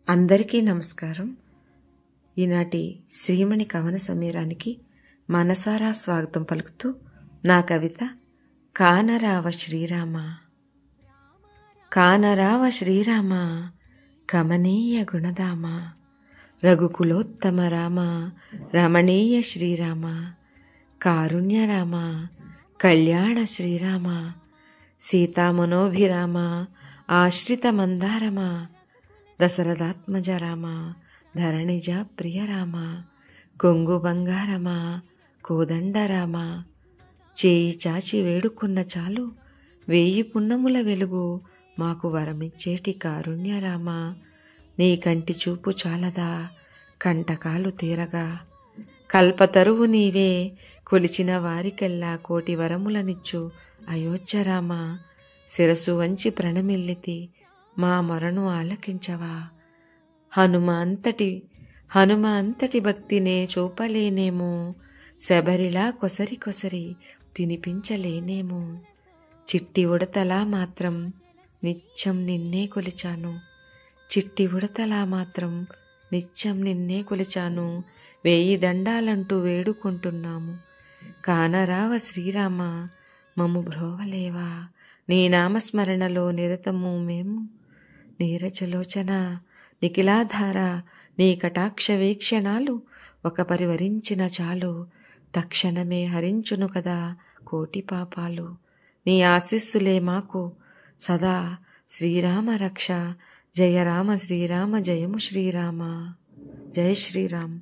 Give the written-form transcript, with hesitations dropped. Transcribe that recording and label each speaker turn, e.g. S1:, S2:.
S1: అందరికీ నమస్కారం. ఈనాటి శ్రీమణి కవన సమీరానికి మనసారా స్వాగతం పలుకుతూ నా కవిత కానరావ శ్రీరామ. కానరావ శ్రీరామ కమనీయ గుణధామ, రఘుకులోత్తమ రామ రమణీయ శ్రీరామ, కారుణ్య రామ కళ్యాణ శ్రీరామ, సీతామనోభిరామ ఆశ్రిత మందారమ, దశరథాత్మజ రామ ధరణిజ ప్రియ రామ, కొంగు బంగారమ కోదండ రామ, చేయి చాచి వేడుకున్న చాలు వేయి పున్నముల వెలుగు మాకు వరమిచ్చేటి కారుణ్య రామ, నీ కంటి చూపు చాలదా కంటకాలు తీరగా, కల్పతరువు నీవే కొలిచిన వారికెల్లా కోటి వరములనిచ్చు అయోధ్య రామ, శిరసు వంచి ప్రణమిల్లితి మా మొరను ఆలకించవా, హనుమ అంతటి భక్తినే చూపలేనేమో, శబరిలా కొసరి కొసరి తినిపించలేనేమో, చిట్టి ఉడతలా మాత్రం నిత్యం నిన్నే కొలిచాను, చిట్టి ఉడతలా మాత్రం నిత్యం నిన్నే కొలిచాను, వేయి దండాలంటూ వేడుకుంటున్నాము, కానరావ శ్రీరామ మము బ్రోవలేవా, నీ నామస్మరణలో నిరతము మేము, నీరజలోచన నిఖిలాధార నీ కటాక్ష వీక్షణాలు ఒక పరివరించిన చాలు, తక్షణమే హరించును కదా కోటి పాపాలు, నీ ఆశీస్సులే మాకు సదా శ్రీరామ రక్ష, జయ రామ శ్రీరామ జయము శ్రీరామ, జయ శ్రీరామ్.